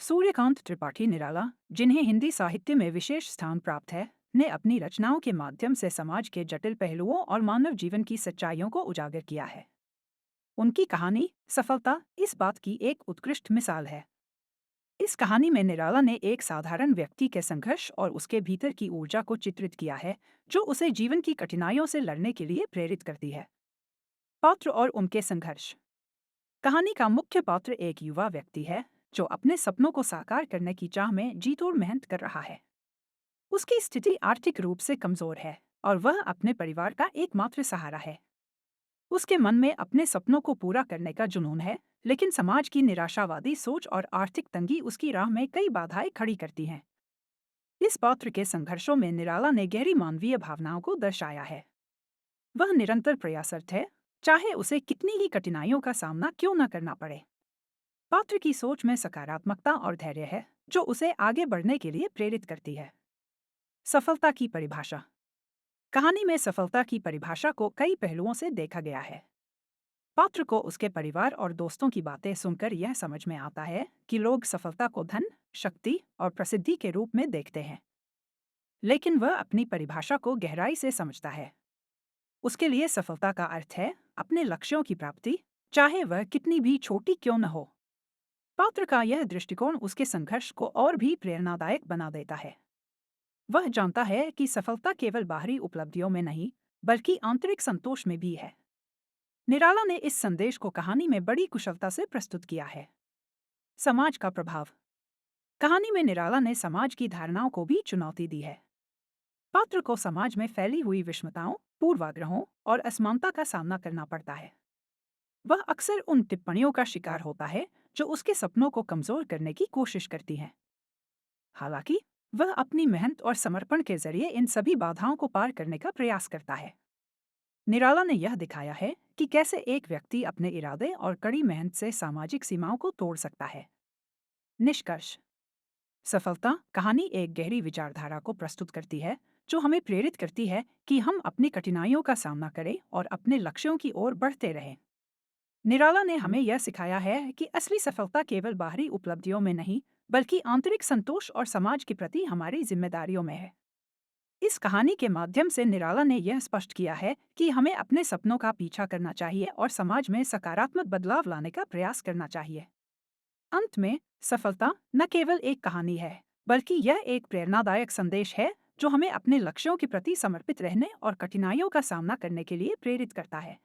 सूर्यकांत त्रिपाठी निराला, जिन्हें हिंदी साहित्य में विशेष स्थान प्राप्त है, ने अपनी रचनाओं के माध्यम से समाज के जटिल पहलुओं और मानव जीवन की सच्चाइयों को उजागर किया है। उनकी कहानी सफलता इस बात की एक उत्कृष्ट मिसाल है। इस कहानी में निराला ने एक साधारण व्यक्ति के संघर्ष और उसके भीतर की ऊर्जा को चित्रित किया है, जो उसे जीवन की कठिनाइयों से लड़ने के लिए प्रेरित करती है। पात्र और उनके संघर्ष। कहानी का मुख्य पात्र एक युवा व्यक्ति है, जो अपने सपनों को साकार करने की चाह में जी तोड़ मेहनत कर रहा है। उसकी स्थिति आर्थिक रूप से कमजोर है और वह अपने परिवार का एकमात्र सहारा है। उसके मन में अपने सपनों को पूरा करने का जुनून है, लेकिन समाज की निराशावादी सोच और आर्थिक तंगी उसकी राह में कई बाधाएं खड़ी करती हैं। इस पात्र के संघर्षों में निराला ने गहरी मानवीय भावनाओं को दर्शाया है। वह निरंतर प्रयासरत है, चाहे उसे कितनी ही कठिनाइयों का सामना क्यों न करना पड़े। पात्र की सोच में सकारात्मकता और धैर्य है, जो उसे आगे बढ़ने के लिए प्रेरित करती है। सफलता की परिभाषा। कहानी में सफलता की परिभाषा को कई पहलुओं से देखा गया है। पात्र को उसके परिवार और दोस्तों की बातें सुनकर यह समझ में आता है कि लोग सफलता को धन, शक्ति और प्रसिद्धि के रूप में देखते हैं। लेकिन वह अपनी परिभाषा को गहराई से समझता है। उसके लिए सफलता का अर्थ है अपने लक्ष्यों की प्राप्ति, चाहे वह कितनी भी छोटी क्यों न हो। पात्र का यह दृष्टिकोण उसके संघर्ष को और भी प्रेरणादायक बना देता है। वह जानता है कि सफलता केवल बाहरी उपलब्धियों में नहीं, बल्कि आंतरिक संतोष में भी है। निराला ने इस संदेश को कहानी में बड़ी कुशलता से प्रस्तुत किया है। समाज का प्रभाव। कहानी में निराला ने समाज की धारणाओं को भी चुनौती दी है। पात्र को समाज में फैली हुई विषमताओं, पूर्वाग्रहों और असमानता का सामना करना पड़ता है। वह अक्सर उन टिप्पणियों का शिकार होता है जो उसके सपनों को कमजोर करने की कोशिश करती हैं। हालांकि वह अपनी मेहनत और समर्पण के जरिए इन सभी बाधाओं को पार करने का प्रयास करता है। निराला ने यह दिखाया है कि कैसे एक व्यक्ति अपने इरादे और कड़ी मेहनत से सामाजिक सीमाओं को तोड़ सकता है। निष्कर्ष। सफलता कहानी एक गहरी विचारधारा को प्रस्तुत करती है, जो हमें प्रेरित करती है कि हम अपनी कठिनाइयों का सामना करें और अपने लक्ष्यों की ओर बढ़ते रहें। निराला ने हमें यह सिखाया है कि असली सफलता केवल बाहरी उपलब्धियों में नहीं, बल्कि आंतरिक संतोष और समाज के प्रति हमारी जिम्मेदारियों में है। इस कहानी के माध्यम से निराला ने यह स्पष्ट किया है कि हमें अपने सपनों का पीछा करना चाहिए और समाज में सकारात्मक बदलाव लाने का प्रयास करना चाहिए। अंत में, सफलता न केवल एक कहानी है, बल्कि यह एक प्रेरणादायक संदेश है, जो हमें अपने लक्ष्यों के प्रति समर्पित रहने और कठिनाइयों का सामना करने के लिए प्रेरित करता है।